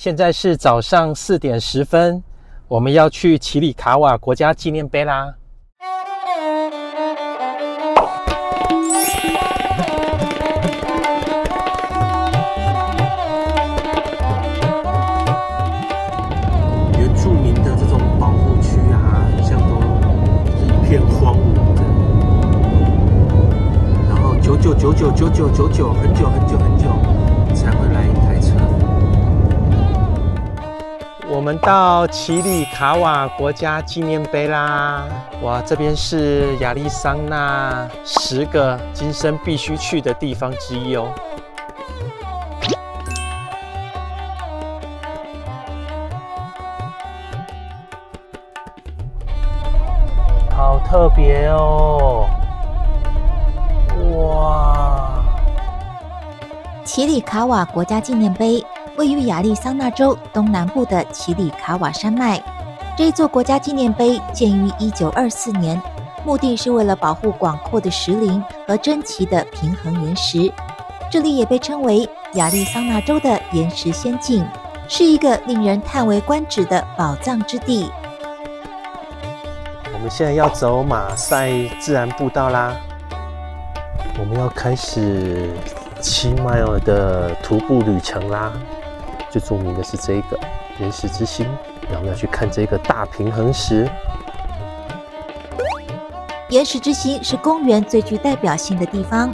现在是早上4点10分，我们要去奇里卡瓦国家纪念碑啦。原住民的这种保护区啊，像都是一片荒芜的。然后99999999，很久才会来一台车。我们到奇里卡瓦国家纪念碑啦！哇，这边是亚利桑那10个今生必须去的地方之一哦。好特别哦！哇！奇里卡瓦国家纪念碑位于亚利桑那州东南部的奇里卡瓦山脉。这座国家纪念碑建于1924年，目的是为了保护广阔的石林和珍奇的平衡岩石。这里也被称为亚利桑那州的岩石仙境，是一个令人叹为观止的宝藏之地。我们现在要走马赛自然步道啦，我们要开始7 mile 的徒步旅程啦。最著名的是这个岩石之心，然后我们要去看这个大平衡石。岩石之心是公园最具代表性的地方。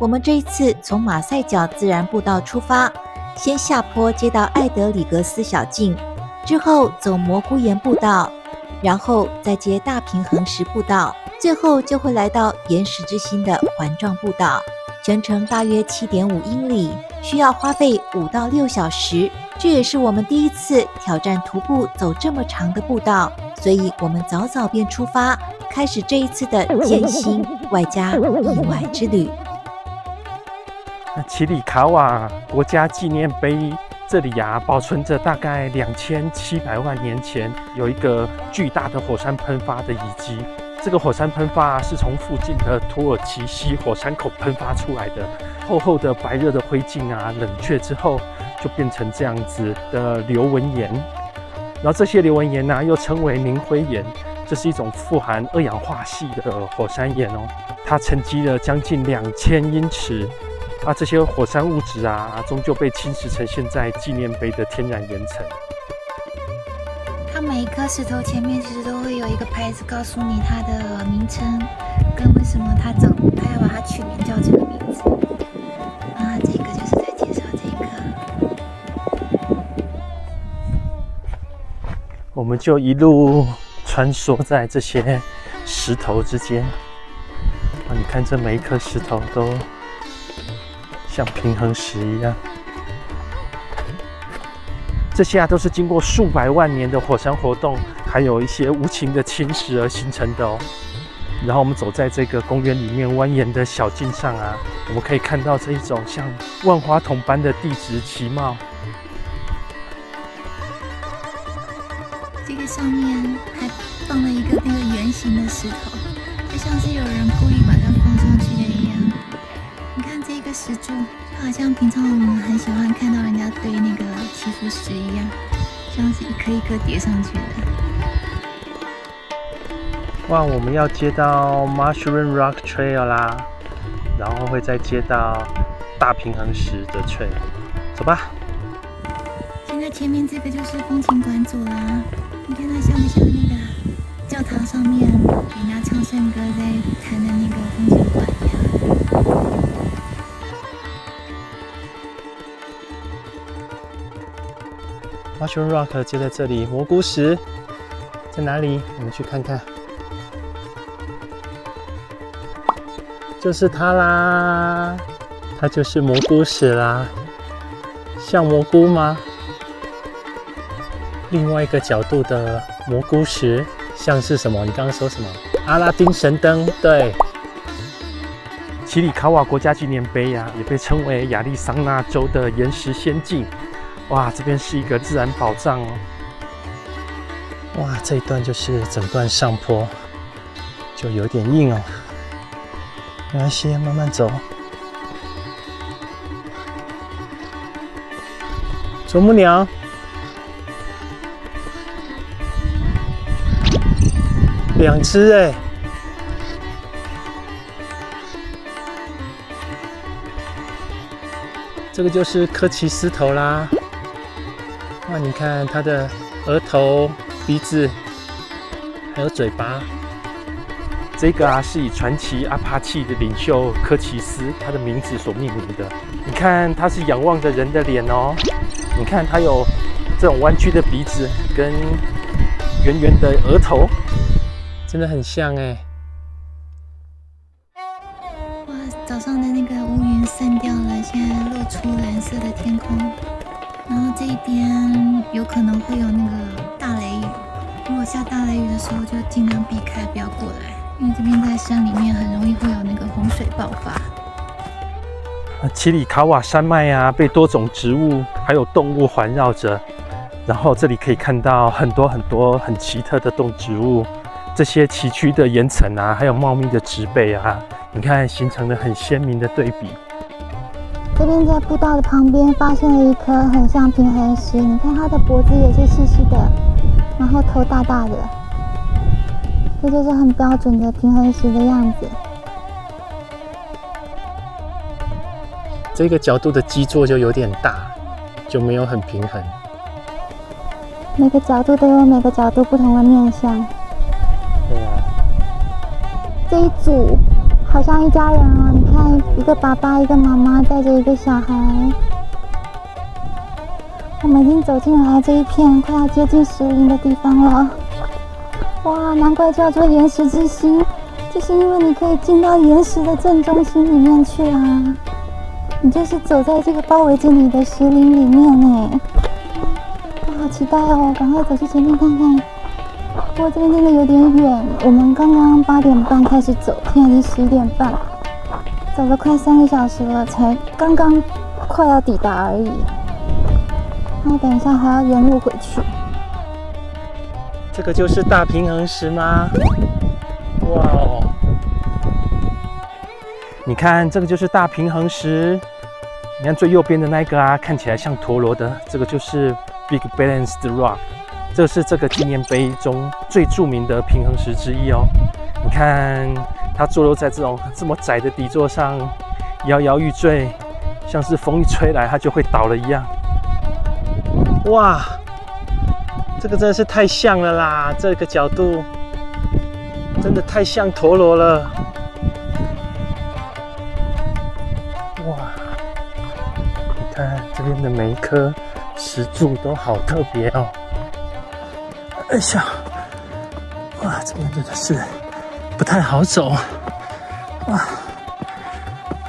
我们这一次从马赛角自然步道出发，先下坡接到艾德里格斯小径，之后走蘑菇岩步道，然后再接大平衡石步道，最后就会来到岩石之心的环状步道。全程大约7.5英里，需要花费5到6小时。这也是我们第一次挑战徒步走这么长的步道，所以我们早早便出发，开始这一次的艰辛外加意外之旅。奇里卡瓦国家纪念碑这里啊，保存着大概2700万年前有一个巨大的火山喷发的遗迹。这个火山喷发是从附近的土耳其西火山口喷发出来的，厚厚的白热的灰烬啊，冷却之后就变成这样子的流纹岩。然后这些流纹岩呢，又称为凝灰岩，这是一种富含二氧化锡的火山岩哦。它沉积了将近2000英尺，这些火山物质啊，终究被侵蚀成现在纪念碑的天然岩层。它每一颗石头前面其实都会有一个牌子，告诉你它的名称跟为什么它要把它取名叫这个名字。这个就是在介绍这个。我们就一路穿梭在这些石头之间。你看这每一颗石头都像平衡石一样。这些都是经过数百万年的火山活动，还有一些无情的侵蚀而形成的哦。然后我们走在这个公园里面蜿蜒的小径上啊，我们可以看到这一种像万花筒般的地质奇貌。这个上面还放了一个那个圆形的石头，就像是有人故意把它放上去的一样。你看这个石柱，就好像平常我们很喜欢看到人家堆那个祈福石一样，像是一颗一颗叠上去的。哇，我们要接到 Mushroom Rock Trail 啦，然后会再接到大平衡石的 trail， 走吧。现在前面这个就是风情馆组啦，你看它像不像那个教堂上面人家唱圣歌在弹的那个风情馆一样。Mushroom Rock 就在这里，蘑菇石在哪里？我们去看看。就是它啦，它就是蘑菇石啦。像蘑菇吗？另外一个角度的蘑菇石，像是什么？你刚刚说什么？阿拉丁神灯，对。奇里卡瓦国家纪念碑啊，也被称为亚利桑那州的岩石仙境。哇，这边是一个自然宝藏哦。哇，这一段就是整段上坡，就有点硬哦。没关系，慢慢走。啄木鸟， 2只哎！这个就是柯奇斯头啦。哇，你看它的额头、鼻子，还有嘴巴。这个啊是以传奇阿帕契的领袖柯奇斯他的名字所命名的。你看，它是仰望着人的脸哦。你看，它有这种弯曲的鼻子跟圆圆的额头，真的很像哎。哇，早上的那个乌云散掉了，现在露出蓝色的天空。然后这边有可能会有那个大雷雨，如果下大雷雨的时候，就尽量避开，不要过来，因为这边在山里面很容易会有那个洪水爆发。奇里卡瓦山脉啊，被多种植物还有动物环绕着，然后这里可以看到很多很奇特的动植物，这些崎岖的岩层啊，还有茂密的植被啊，你看形成了很鲜明的对比。这边在步道的旁边发现了一颗很像平衡石，你看它的脖子也是细细的，然后头大大的，这就是很标准的平衡石的样子。这个角度的基座就有点大，就没有很平衡。每个角度都有每个角度不同的面向。对啊。这一组好像一家人哦，你看一个爸爸，一个妈妈带着一个小孩。我们已经走进来这一片快要接近石林的地方了。哇，难怪叫做岩石之心，就是因为你可以进到岩石的正中心里面去啊。你就是走在这个包围着你的石林里面哎。哇，好期待哦，赶快走去前面看看。不过这边真的有点远，我们刚刚8点半开始走，现在已经11点半，走了快3个小时了，才刚刚快要抵达而已。那等一下还要原路回去。这个就是大平衡石吗？哇哦！你看，这个就是大平衡石。你看最右边的那个啊，看起来像陀螺的，这个就是 Big Balanced Rock。这是这个纪念碑中最著名的平衡石之一哦。你看，它坐落在这么窄的底座上，摇摇欲坠，像是风一吹来它就会倒了一样。哇，这个真的是太像了啦！这个角度真的太像陀螺了。哇，你看这边的每一颗石柱都好特别哦。哎呀，哇，这边真的是不太好走，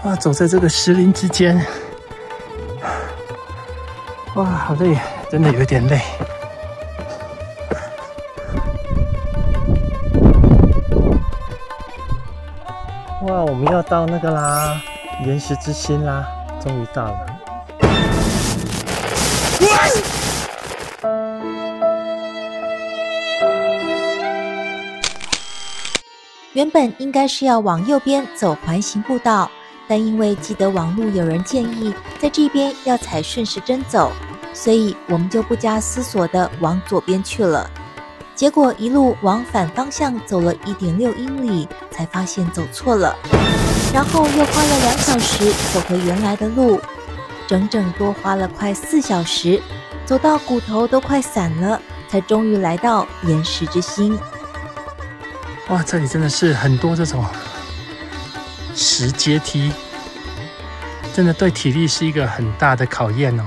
哇，走在这个石林之间，哇，好累，真的有点累。哇，我们要到那个啦，岩石之心啦，终于到了。原本应该是要往右边走环形步道，但因为记得网路有人建议在这边要采顺时针走，所以我们就不加思索的往左边去了。结果一路往反方向走了1.6英里，才发现走错了，然后又花了2小时走回原来的路，整整多花了快4小时，走到骨头都快散了，才终于来到岩石之心。哇，这里真的是很多这种石阶梯，真的对体力是一个很大的考验哦，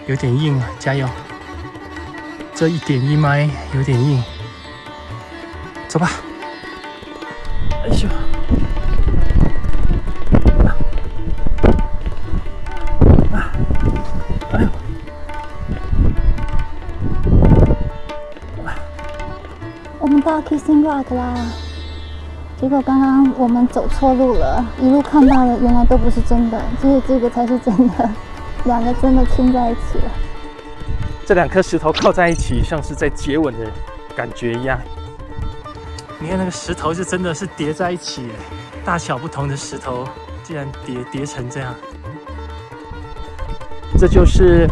有点硬啊，加油！这1.1迈有点硬，走吧。哎呦！哎呦！我们到 Kissing Rock 啦，结果刚刚我们走错路了，一路看到的原来都不是真的，只有这个才是真的，两个真的亲在一起了。这2颗石头靠在一起，像是在接吻的感觉一样。你看那个石头是真的是叠在一起，大小不同的石头竟然叠成这样。这就是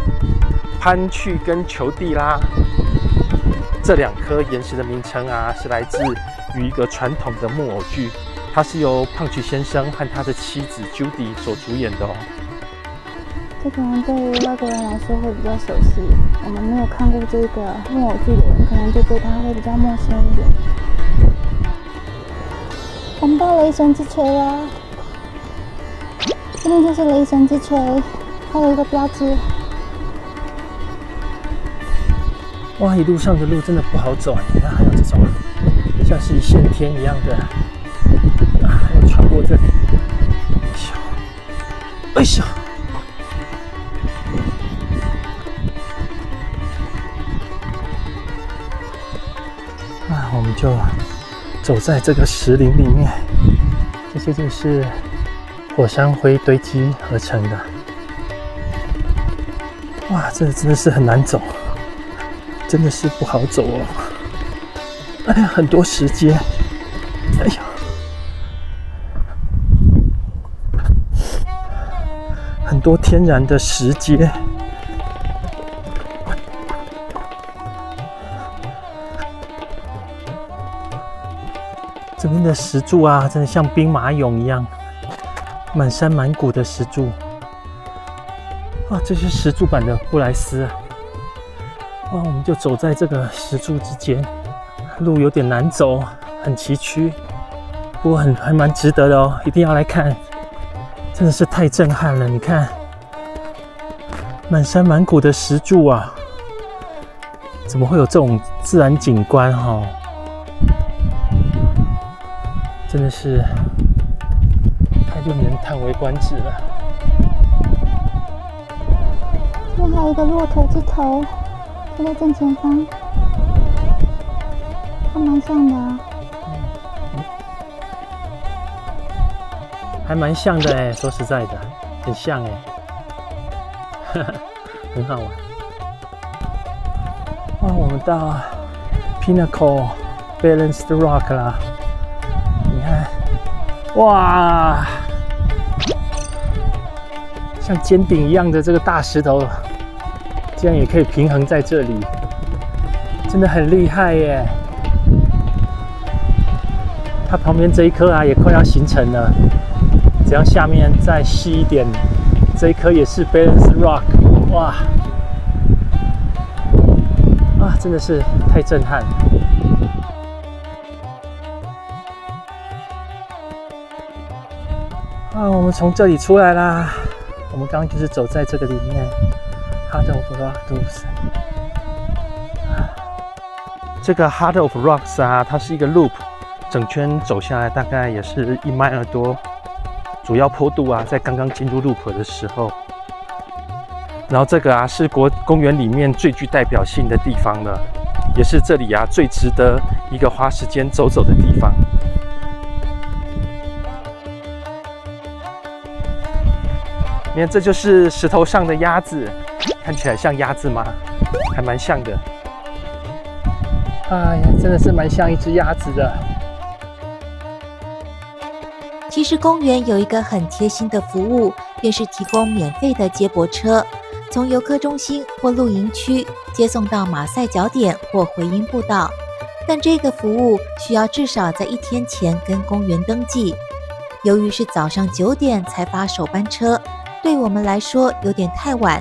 潘去跟裘地啦。这2颗岩石的名称啊，是来自与一个传统的木偶剧，它是由胖曲先生和他的妻子 Judy 所主演的哦。这可能对于外国人来说会比较熟悉，我们没有看过这个木偶剧的人，可能就对它会比较陌生一点。我们到雷神之锤了，这边就是雷神之锤，还有一个标志。哇，一路上的路真的不好走，你看还有这种像是一线天一样的，还要穿过这里，哎呦，我们就走在这个石林里面，这些就是火山灰堆积而成的。哇，这真的是很难走，真的是不好走哦。哎呀，很多石阶，哎呀，很多天然的石阶。这边的石柱啊，真的像兵马俑一样，满山满谷的石柱。哇，这是石柱版的布莱斯啊！哇，我们就走在这个石柱之间，路有点难走，很崎岖，不过还蛮值得的哦，一定要来看，真的是太震撼了！你看，满山满谷的石柱啊，怎么会有这种自然景观哈？真的是太令人叹为观止了。这边还有一个骆驼之头，就在正前方，还蛮像的啊。还蛮像的哎，说实在的，很像哎，很好玩。哇，我们到 Pinnacle Balanced Rock 啦。你看，哇，像尖顶一样的这个大石头，竟然也可以平衡在这里，真的很厉害耶！它旁边这一颗啊，也快要形成了，只要下面再细一点，这一颗也是 Balance Rock， 哇！啊，真的是太震撼了。我们从这里出来啦。我们刚刚就是走在这个里面 ，Heart of Rocks。这个 Heart of Rocks 啊，它是一个 loop， 整圈走下来大概也是1迈2多。主要坡度啊，在刚刚进入 loop 的时候。然后这个啊，是公园里面最具代表性的地方了，也是这里啊最值得一个花时间走走的地方。你看，这就是石头上的鸭子，看起来像鸭子吗？还蛮像的。哎呀，真的是蛮像一只鸭子的。其实公园有一个很贴心的服务，便是提供免费的接驳车，从游客中心或露营区接送到马赛角点或回音步道。但这个服务需要至少在1天前跟公园登记。由于是早上9点才发首班车，对我们来说有点太晚，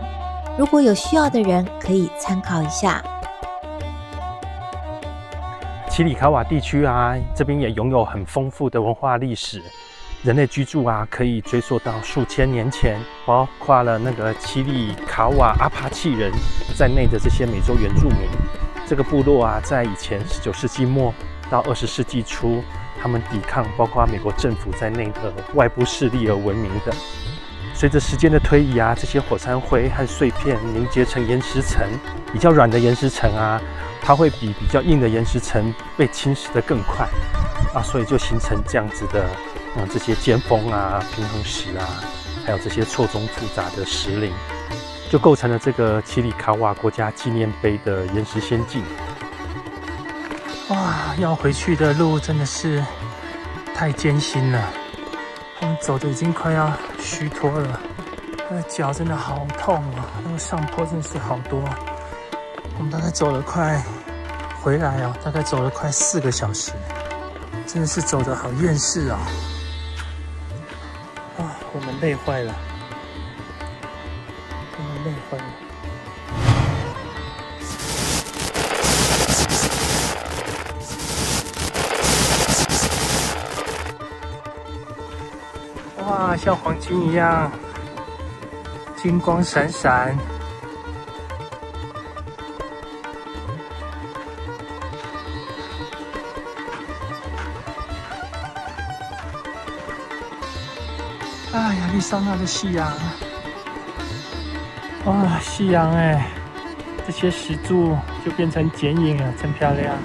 如果有需要的人可以参考一下。奇里卡瓦地区啊，这边也拥有很丰富的文化历史，人类居住啊可以追溯到数千年前，包括了那个奇里卡瓦阿帕契人在内的这些美洲原住民。这个部落啊，在以前19世纪末到20世纪初，他们抵抗包括美国政府在内的外部势力而闻名的。随着时间的推移啊，这些火山灰和碎片凝结成岩石层，比较软的岩石层啊，它会比较硬的岩石层被侵蚀得更快啊，所以就形成这样子的这些尖峰啊、平衡石啊，还有这些错综复杂的石林，就构成了这个奇里卡瓦国家纪念碑的岩石仙境。哇，要回去的路真的是太艰辛了。我们走的已经快要虚脱了，那个脚真的好痛啊！那个上坡真的是好多。我们大概走了快回来哦，大概走了快4个小时。真的是走得好厌世啊！啊，我们累坏了，我们累坏了。哇，像黄金一样，金光闪闪。啊，亚利桑那的夕阳，哇，夕阳哎，这些石柱就变成剪影了，真漂亮。